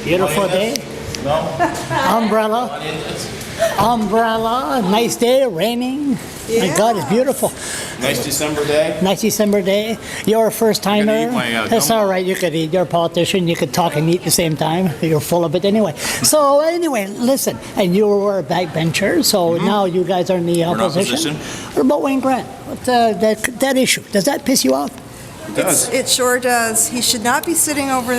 Beautiful day. No? Umbrella. Umbrella. Nice day. Raining. My God, it's beautiful. Nice December day. Nice December day. You're a first timer. I'm gonna eat my, That's gumbo. all right. You could eat. You're a politician. You could talk and eat at the same time. You're full of it anyway. So anyway, listen. And you were a backbencher. So now you guys are in the in opposition. opposition. What about Wayne Grant? What, that issue? Does that piss you off? It does. It sure does. He should not be sitting over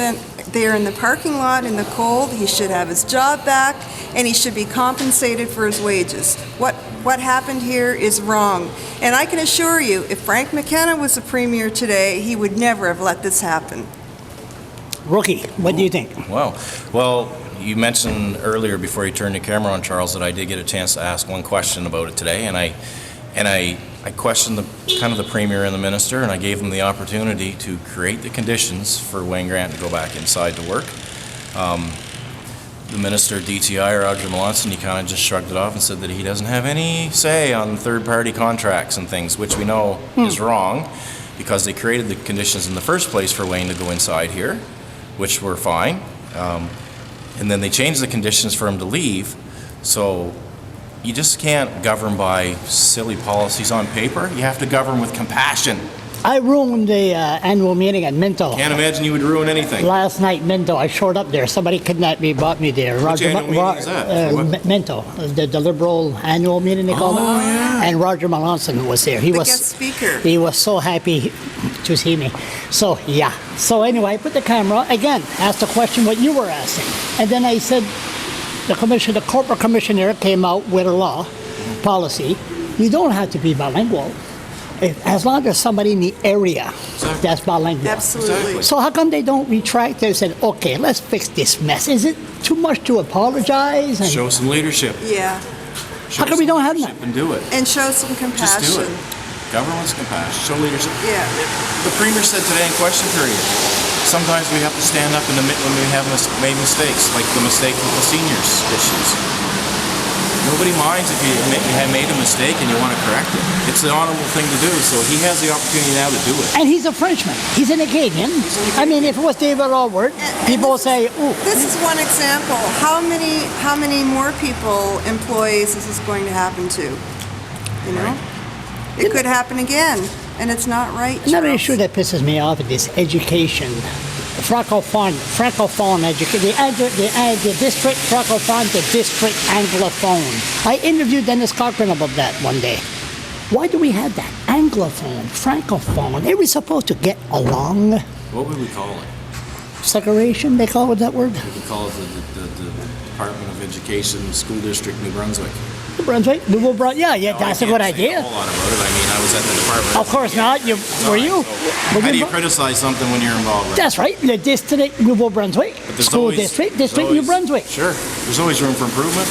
there in the parking lot in the cold. He should have his job back, and he should be compensated for his wages. What happened here is wrong. And I can assure you, if Frank McKenna was the premier today, he would never have let this happen. Rookie, what do you think? Wow. Well, you mentioned earlier before you turned the camera on, Charles, that I did get a chance to ask one question about it today, and I questioned the premier and the minister, and I gave them the opportunity to create the conditions for Wayne Grant to go back inside to work. The minister, DTI, Roger Melanson, he kind of just shrugged it off and said that he doesn't have any say on third-party contracts and things, which we know is wrong, because they created the conditions in the first place for Wayne to go inside here, which were fine. And then they changed the conditions for him to leave, so you just can't govern by silly policies on paper. You have to govern with compassion. I ruined the annual meeting at Minto. Can't imagine you would ruin anything. Last night, Minto, I showed up there. Somebody kidnapped me, brought me there. Which annual meeting is that? Minto, the Liberal annual meeting, they call it. yeah. And Roger Melanson was there. He The was guest speaker. He was so happy to see me. So, yeah. So anyway, I put the camera, again, asked the question what you were asking. And then I said, the corporate commissionaire came out with a law, policy. You don't have to be bilingual. As long as somebody in the area that's bilingual. Absolutely. So how come they don't retract? They said, okay, let's fix this mess. Is it too much to apologize? And Show some leadership. Yeah. Show How come we some don't have leadership that? And do it. And show some Just compassion. do it. Government's compassion. Show leadership. Yeah. The premier said today in question period, sometimes we have to stand up when we have made mistakes, like the mistake with the seniors issues. Nobody minds if you have made a mistake and you want to correct it. It's the honorable thing to do, so he has the opportunity now to do it. And he's a Frenchman. He's an Acadian. I mean, if it was David Allward, people would say, ooh. This is one example. How many more people, employees, is this going to happen to? You know? It could happen again, and it's not right. Another Charles. issue that pisses me off is education. Francophone education. The district Francophone to district Anglophone. I interviewed Dennis Cochran about that one day. Why do we have that? Anglophone, Francophone. They were supposed to get along. What would we call it? Segregation, they call it that word? We could call it the Department of Education, School District, New Brunswick. New Brunswick? Yeah, that's a good I can't say idea. a whole lot about it. I mean, I was at the department. Of course not. Were you? How do you criticize something when you're involved with it? That's right. The district, New Brunswick. But there's School always- district, there's New always- Brunswick. Sure. There's always room for improvement.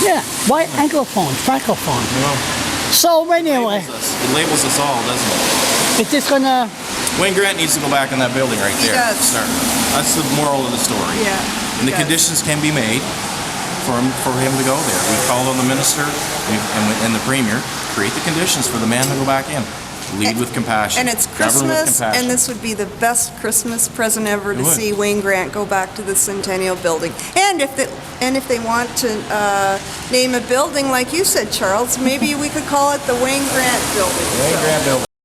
Yeah. Why Anglophone, Francophone? Well, So anyway, it labels us all, doesn't it? it's just gonna. Wayne Grant needs to go back in that building right He there. does. Start. That's the moral of the story. Yeah. And the he does. conditions can be made for him to go there. We called on the minister and the premier, create the conditions for the man to go back in. Lead with compassion. And it's Govern with Christmas, compassion. and this would be the best Christmas present ever It to would. see Wayne Grant go back to the Centennial Building. And if they want to name a building, like you said, Charles, maybe we could call it the Wayne Grant Building. Wayne Grant building.